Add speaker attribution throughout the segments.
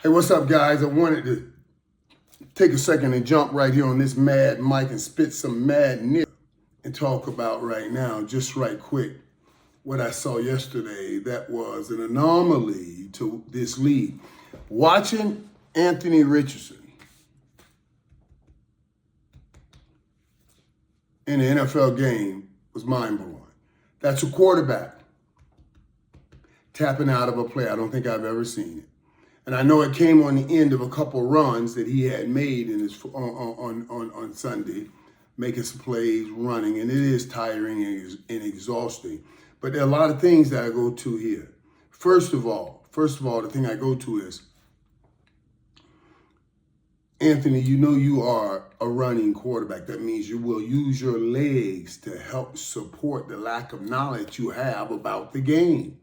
Speaker 1: Hey, what's up, guys? I wanted to take a second and jump right here on this mad mic and spit some madness and talk about right now, just right quick, what I saw yesterday that was an anomaly to this league. Watching Anthony Richardson in the NFL game was mind-blowing. That's a quarterback tapping out of a play. I don't think I've ever seen it. And I know it came on the end of a couple runs that he had made in his on Sunday, making some plays, running, and it is tiring and exhausting. But there are a lot of things that I go to here. First of all, the thing I go to is, Anthony, you know you are a running quarterback. That means you will use your legs to help support the lack of knowledge you have about the game.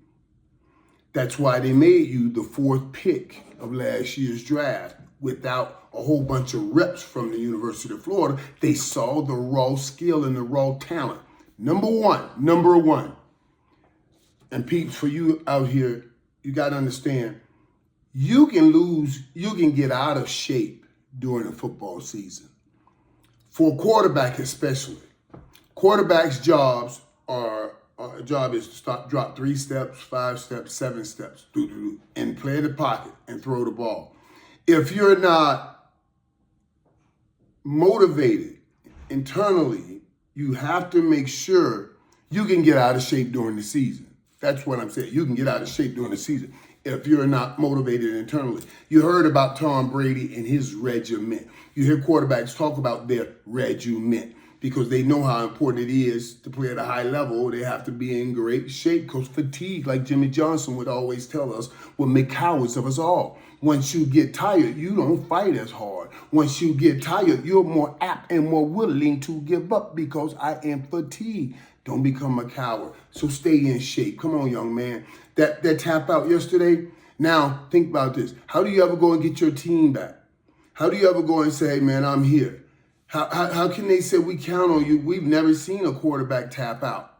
Speaker 1: That's why they made you the 4th pick of last year's draft without a whole bunch of reps from the University of Florida. They saw the raw skill and the raw talent. Number one. And peeps, for you out here, you got to understand, you can get out of shape during a football season. For a quarterback especially. Quarterbacks' jobs is to drop 3 steps, 5 steps, 7 steps, and play the pocket and throw the ball. If you're not motivated internally, you have to make sure you can get out of shape during the season. That's what I'm saying. You can get out of shape during the season if you're not motivated internally. You heard about Tom Brady and his regiment. You hear quarterbacks talk about their regiment, because they know how important it is to play at a high level. They have to be in great shape, because fatigue, like Jimmy Johnson would always tell us, will make cowards of us all. Once you get tired, you don't fight as hard. Once you get tired, you're more apt and more willing to give up, because I am fatigued. Don't become a coward. So stay in shape. Come on, young man. That tap out yesterday, now think about this. How do you ever go and get your team back? How do you ever go and say, hey, man, I'm here? How can they say we count on you? We've never seen a quarterback tap out,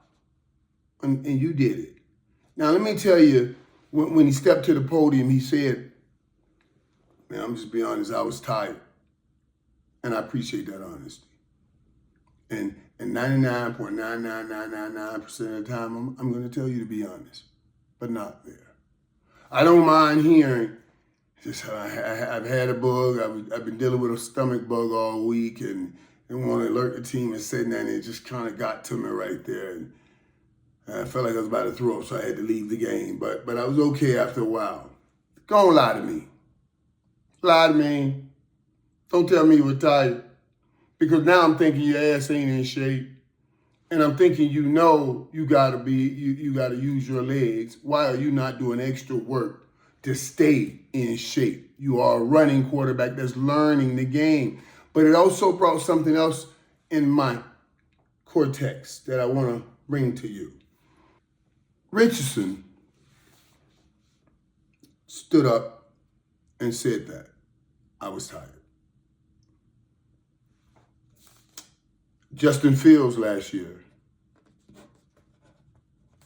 Speaker 1: and you did it. Now, let me tell you, when he stepped to the podium, he said, man, I'm just being honest, I was tired, and I appreciate that honesty. And 99.99999% of the time, I'm going to tell you to be honest, but not there. I don't mind hearing, just I've had a bug. I've been dealing with a stomach bug all week, and want to alert the team and said that, and it just kind of got to me right there. And I felt like I was about to throw up, so I had to leave the game. But I was okay after a while. Don't lie to me. Lie to me. Don't tell me you were tired. Because now I'm thinking your ass ain't in shape. And I'm thinking you gotta use your legs. Why are you not doing extra work to stay in shape? You are a running quarterback that's learning the game. But it also brought something else in my cortex that I want to bring to you. Richardson stood up and said that I was tired. Justin Fields last year,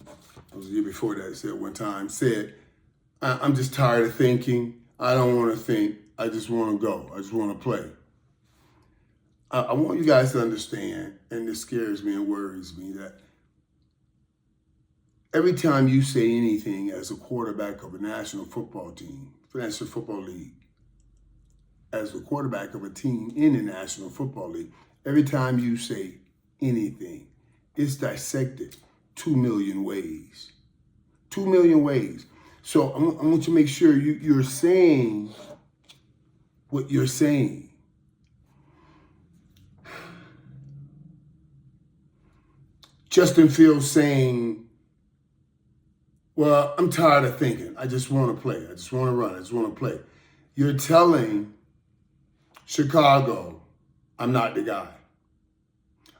Speaker 1: it was the year before that, said, I'm just tired of thinking. I don't want to think. I just want to go. I just want to play. I want you guys to understand, and this scares me and worries me, that every time you say anything as a quarterback of a national football team, National Football League, as a quarterback of a team in the National Football League, every time you say anything, it's dissected 2 million ways. 2 million ways. So I want you to make sure you're saying what you're saying. Justin Fields saying, well, I'm tired of thinking. I just want to play. I just want to run. I just want to play. You're telling Chicago, I'm not the guy.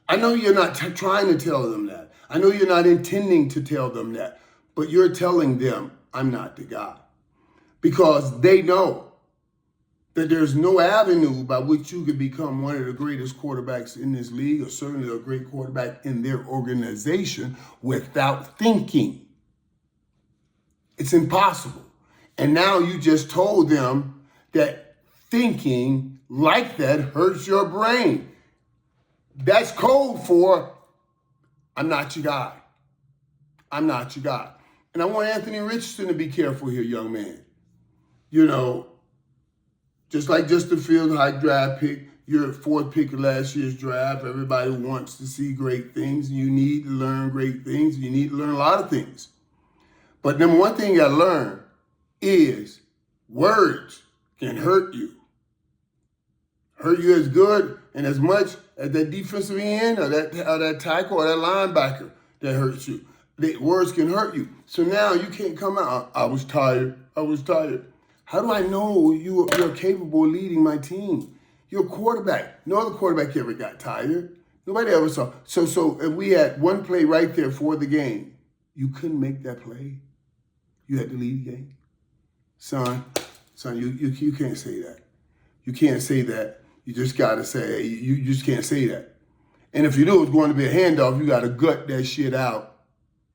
Speaker 1: I know you're not trying to tell them that. I know you're not intending to tell them that. But you're telling them, I'm not the guy. Because they know that there's no avenue by which you could become one of the greatest quarterbacks in this league, or certainly a great quarterback in their organization, without thinking. It's impossible. And now you just told them that thinking like that hurts your brain. That's code for, I'm not your guy. I'm not your guy. And I want Anthony Richardson to be careful here, young man. You know, just like Justin Fields, high draft pick, you're fourth pick of last year's draft. Everybody wants to see great things. You need to learn great things. You need to learn a lot of things. But number one thing you got to learn is words can hurt you. Hurt you as good and as much as that defensive end or that tackle or that linebacker that hurts you. The words can hurt you. So now you can't come out, I was tired. How do I know you're capable of leading my team? You're a quarterback. No other quarterback ever got tired. Nobody ever saw. So if we had one play right there for the game, you couldn't make that play. You had to lead the game. Son, you can't say that. You can't say that. You just got to say, you just can't say that. And if you knew it was going to be a handoff, you got to gut that shit out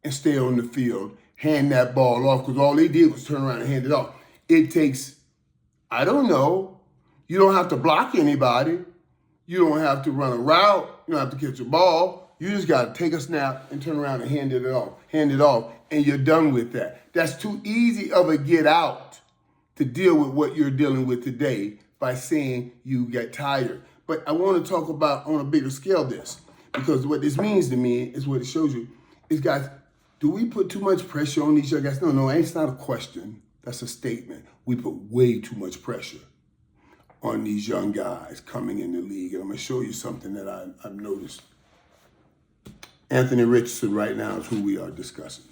Speaker 1: and stay on the field, hand that ball off, because all they did was turn around and hand it off. It takes, I don't know, you don't have to block anybody. You don't have to run a route. You don't have to catch a ball. You just got to take a snap and turn around and hand it off, and you're done with that. That's too easy of a get out to deal with what you're dealing with today by saying you get tired. But I want to talk about on a bigger scale this, because what this means to me is what it shows you is, guys, do we put too much pressure on these young guys? No, it's not a question. That's a statement. We put way too much pressure on these young guys coming in the league. And I'm going to show you something that I've noticed. Anthony Richardson right now is who we are discussing.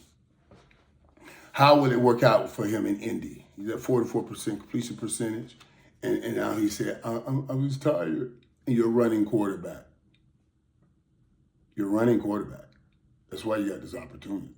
Speaker 1: How will it work out for him in Indy? He's at 44% completion percentage. And now he said, I was tired. And you're running quarterback. You're running quarterback. That's why you got this opportunity.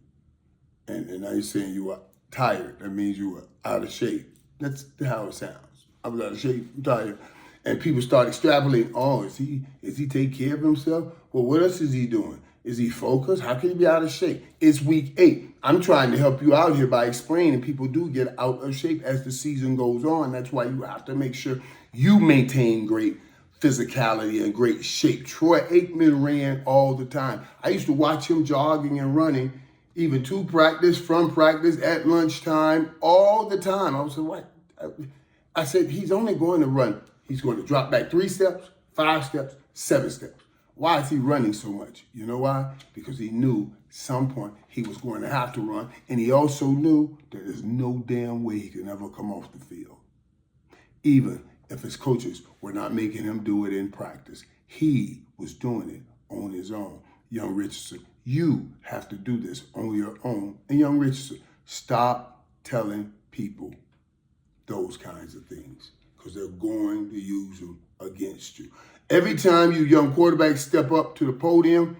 Speaker 1: And now you're saying you are tired. That means you were out of shape. That's how it sounds. I was out of shape, I'm tired. And people start extrapolating, oh, is he taking care of himself? Well, what else is he doing? Is he focused? How can he be out of shape? It's week 8. I'm trying to help you out here by explaining people do get out of shape as the season goes on. That's why you have to make sure you maintain great physicality and great shape. Troy Aikman ran all the time. I used to watch him jogging and running, even to practice, from practice, at lunchtime, all the time. I was like, what? I said, he's only going to run. He's going to drop back 3 steps, 5 steps, 7 steps. Why is he running so much? You know why? Because he knew some point he was going to have to run. And he also knew that there's no damn way he could ever come off the field. Even if his coaches were not making him do it in practice. He was doing it on his own. Young Richardson, you have to do this on your own. And young Richardson, stop telling people those kinds of things, because they're going to use them against you. Every time you young quarterbacks step up to the podium,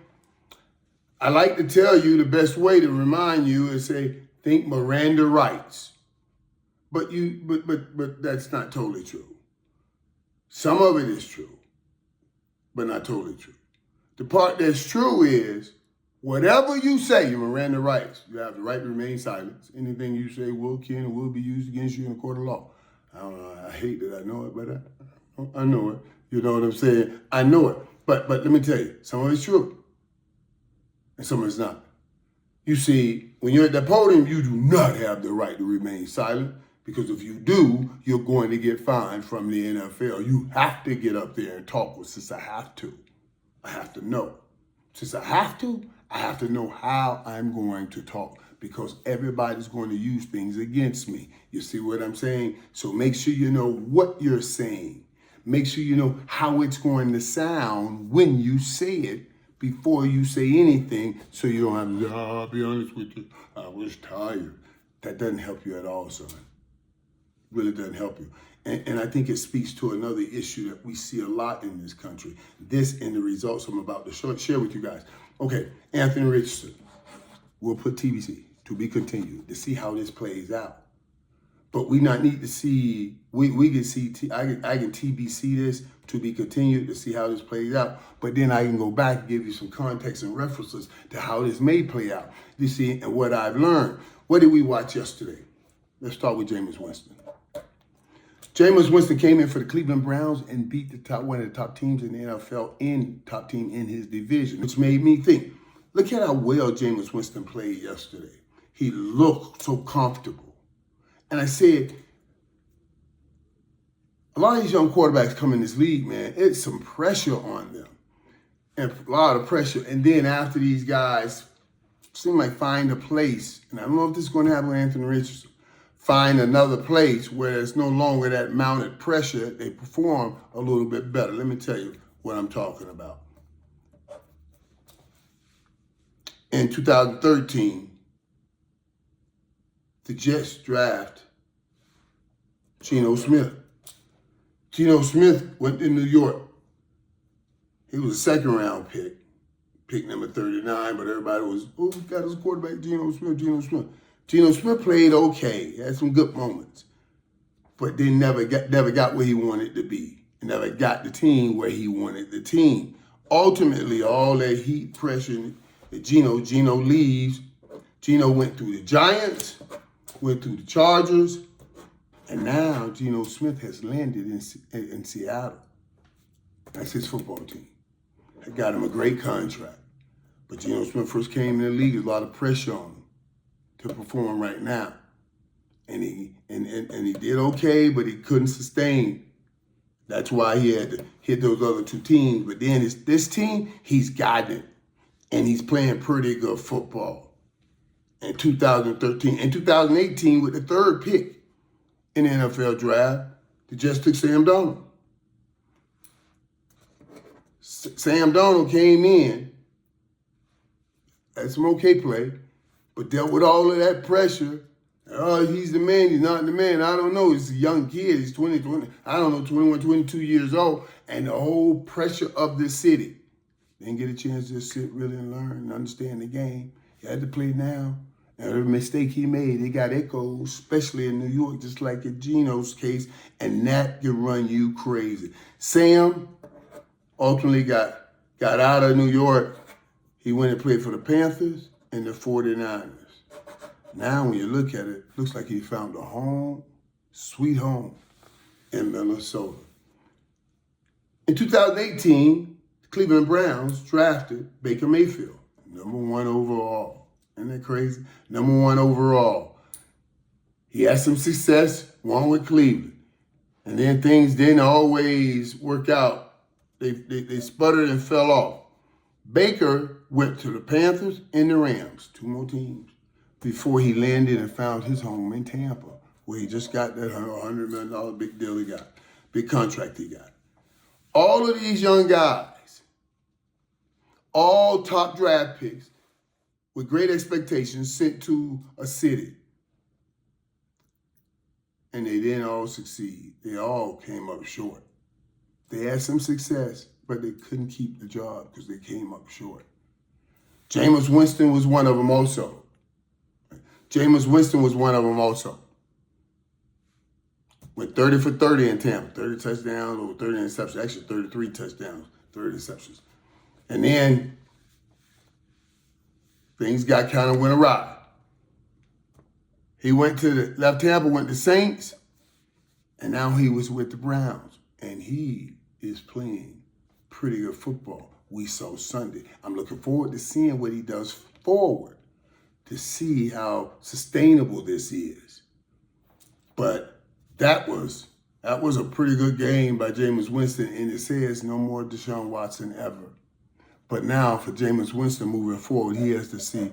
Speaker 1: I like to tell you the best way to remind you is say, think Miranda rights. But that's not totally true. Some of it is true, but not totally true. The part that's true is, whatever you say, your Miranda rights, you have the right to remain silent. Anything you say can and will be used against you in a court of law. I don't know, I hate that I know it, but I know it. You know what I'm saying? I know it. But let me tell you, some of it's true, and some of it's not. You see, when you're at the podium, you do not have the right to remain silent, because if you do, you're going to get fined from the NFL. You have to get up there and talk. Well, since I have to know. Since I have to know how I'm going to talk, because everybody's going to use things against me. You see what I'm saying? So make sure you know what you're saying. Make sure you know how it's going to sound when you say it before you say anything, so you don't have to, I'll be honest with you, I was tired. That doesn't help you at all, son. Really doesn't help you. And I think it speaks to another issue that we see a lot in this country. This and the results I'm about to share with you guys. Okay, Anthony Richardson. We'll put TBC, to be continued, to see how this plays out. But we not need to see, we can see, I can TBC this, to be continued, to see how this plays out. But then I can go back and give you some context and references to how this may play out. You see, and what I've learned. What did we watch yesterday? Let's start with Jameis Winston. Jameis Winston came in for the Cleveland Browns and beat one of the top teams in the NFL top team in his division, which made me think, look at how well Jameis Winston played yesterday. He looked so comfortable. And I said, a lot of these young quarterbacks come in this league, man, it's some pressure on them. And a lot of pressure. And then after these guys seem like find a place, and I don't know if this is going to happen with Anthony Richardson, find another place where it's no longer that mounted pressure, they perform a little bit better. Let me tell you what I'm talking about. In 2013, the Jets draft Geno Smith. Geno Smith went to New York. He was a second-round pick number 39, but everybody was, oh, we got his quarterback, Geno Smith. Geno Smith played okay, had some good moments, but then never got where he wanted to be, and never got the team where he wanted the team. Ultimately, all that heat pressure, Geno leaves. Geno went through the Giants, went through the Chargers, and now Geno Smith has landed in Seattle. That's his football team. They got him a great contract. But Geno Smith first came in the league, there's a lot of pressure on him to perform right now. And he did okay, but he couldn't sustain. That's why he had to hit those other two teams. But then this team, he's gotten it. And he's playing pretty good football. In 2013, in 2018, with the third pick in the NFL draft, they just took Sam Darnold. Sam Darnold came in, had some okay play, but dealt with all of that pressure. Oh, he's the man, he's not the man. I don't know. He's a young kid. He's 20, I don't know, 21, 22 years old. And the whole pressure of this city. Didn't get a chance to sit really and learn and understand the game. He had to play now. And every mistake he made, it got echoes, especially in New York, just like in Geno's case, and that can run you crazy. Sam ultimately got out of New York. He went and played for the Panthers and the 49ers. Now when you look at it, it looks like he found a home, sweet home in Minnesota. In 2018, the Cleveland Browns drafted Baker Mayfield, #1 overall. Isn't that crazy? #1 overall. He had some success, won with Cleveland. And then things didn't always work out. They sputtered and fell off. Baker went to the Panthers and the Rams, 2 more teams, before he landed and found his home in Tampa, where he just got that $100 million big deal he got, big contract he got. All of these young guys, all top draft picks, with great expectations, sent to a city. And they didn't all succeed. They all came up short. They had some success, but they couldn't keep the job because they came up short. Jameis Winston was one of them also. Went 30 for 30 in Tampa, 30 touchdowns, over 30 interceptions, actually 33 touchdowns, 30 interceptions. And then things went awry. He left Tampa, went to Saints, and now he was with the Browns. And he is playing pretty good football. We saw Sunday. I'm looking forward to seeing what he does forward to see how sustainable this is. But that was a pretty good game by Jameis Winston, and it says no more Deshaun Watson ever. But now for Jameis Winston moving forward, he has to see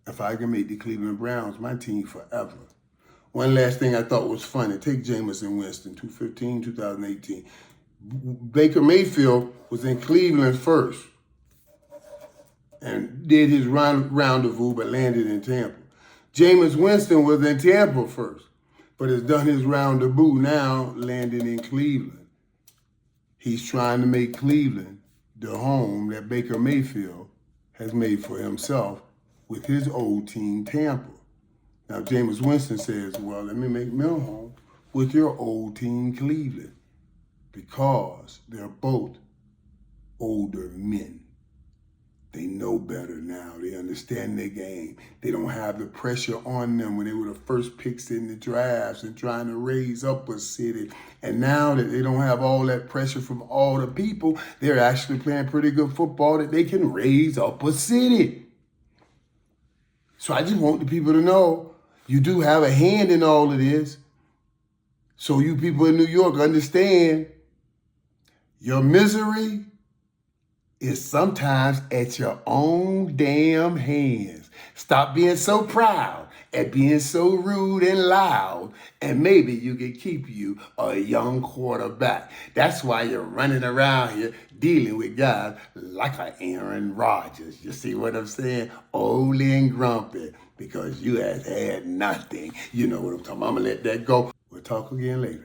Speaker 1: if I can make the Cleveland Browns my team forever. One last thing I thought was funny. Take Jameis and Winston, 2018. Baker Mayfield was in Cleveland first and did his rendezvous, but landed in Tampa. Jameis Winston was in Tampa first, but has done his rendezvous now, landing in Cleveland. He's trying to make Cleveland the home that Baker Mayfield has made for himself with his old team, Tampa. Now, Jameis Winston says, well, let me make me a home with your old team, Cleveland, because they're both older men. They know better now. They understand their game. They don't have the pressure on them when they were the first picks in the drafts and trying to raise up a city. And now that they don't have all that pressure from all the people, they're actually playing pretty good football that they can raise up a city. So I just want the people to know you do have a hand in all of this. So you people in New York understand your misery is sometimes at your own damn hands. Stop being so proud and being so rude and loud, and maybe you can keep you a young quarterback. That's why you're running around here dealing with guys like a Aaron Rodgers. You see what I'm saying? Old and grumpy because you have had nothing. You know what I'm talking about. I'm going to let that go. We'll talk again later.